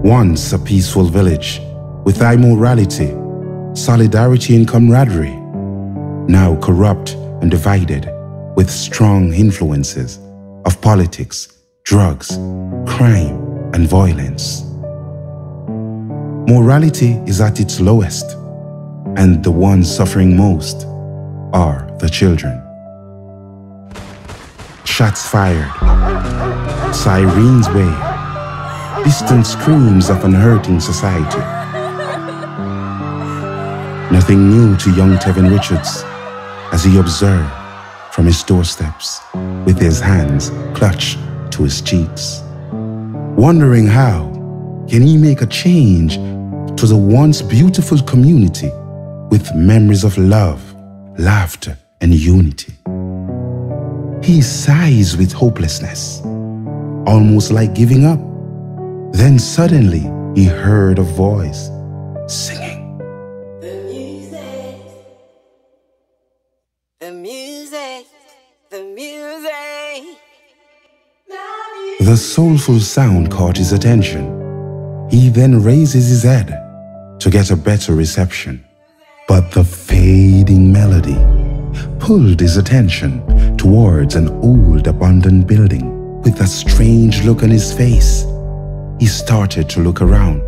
Once a peaceful village with high morality, solidarity and camaraderie, now corrupt and divided with strong influences of politics, drugs, crime, and violence. Morality is at its lowest, and the ones suffering most are the children. Shots fired, sirens wail, distant screams of an hurting society. Nothing new to young Tevin Richards as he observed from his doorsteps with his hands clutched to his cheeks, wondering how can he make a change to the once beautiful community with memories of love, laughter, and unity. He sighs with hopelessness, almost like giving up. Then suddenly he heard a voice singing. The music, the music, the music. The soulful sound caught his attention. He then raises his head to get a better reception. But the fading melody pulled his attention towards an old abandoned building. With a strange look on his face, he started to look around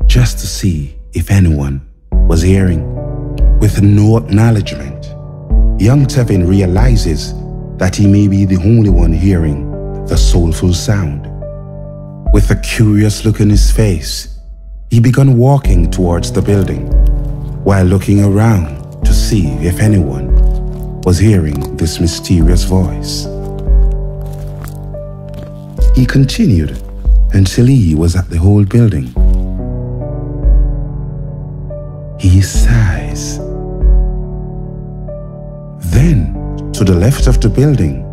just to see if anyone was hearing. With no acknowledgement, young Tevin realizes that he may be the only one hearing the soulful sound. With a curious look in his face, he began walking towards the building while looking around to see if anyone was hearing this mysterious voice. He continued until he was at the whole building. He sighs. Then, to the left of the building,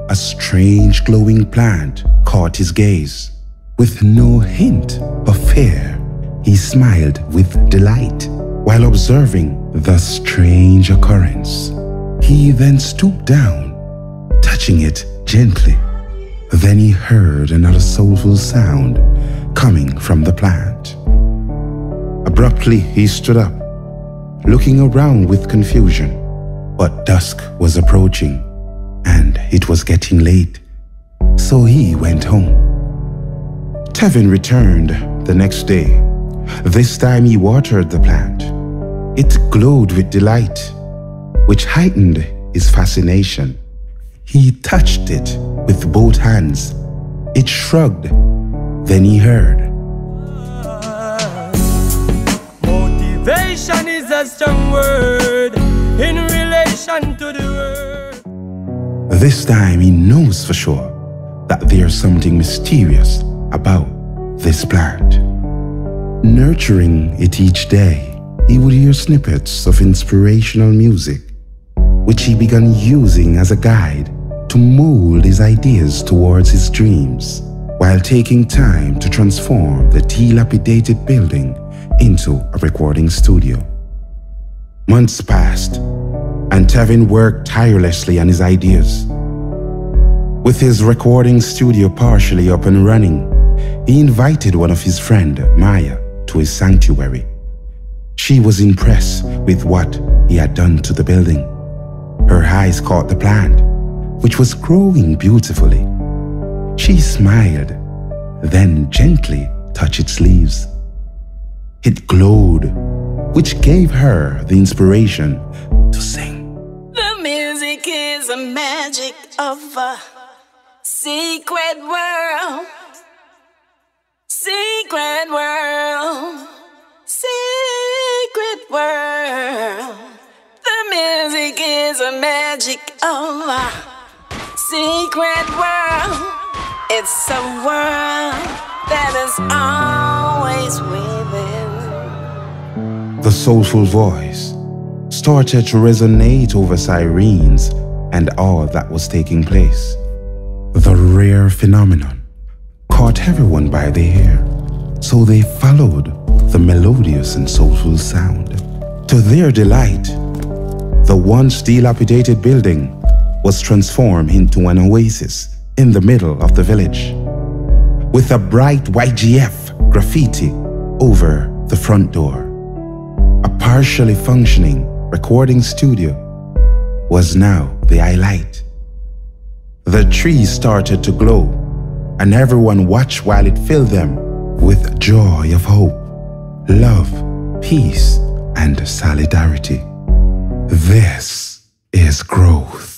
a strange glowing plant caught his gaze. With no hint of fear, he smiled with delight while observing the strange occurrence. He then stooped down, touching it gently. Then he heard another soulful sound coming from the plant. Abruptly, he stood up, looking around with confusion. But dusk was approaching, and it was getting late, so he went home. Tevin returned the next day. This time he watered the plant. It glowed with delight, which heightened his fascination. He touched it with both hands. It shrugged. Then he heard. Motivation is a strong word in relation to the word. This time he knows for sure that there's something mysterious about this plant. Nurturing it each day, he would hear snippets of inspirational music, which he began using as a guide to mold his ideas towards his dreams, while taking time to transform the dilapidated building into a recording studio. Months passed, and Tevin worked tirelessly on his ideas. With his recording studio partially up and running, he invited one of his friends, Maya, to his sanctuary. She was impressed with what he had done to the building. Her eyes caught the plant, which was growing beautifully. She smiled, then gently touched its leaves. It glowed, which gave her the inspiration to sing. The music is a magic of a secret world. Secret world. Secret world. The music is a magic of a secret world. It's a world that is always within. The soulful voice started to resonate over sirens and all that was taking place. The rare phenomenon caught everyone by the ear, so they followed the melodious and soulful sound. To their delight, the once dilapidated building was transformed into an oasis in the middle of the village. With a bright YGF graffiti over the front door. A partially functioning recording studio was now the highlight. The trees started to glow, and everyone watched while it filled them with joy of hope, love, peace, and solidarity. This is growth.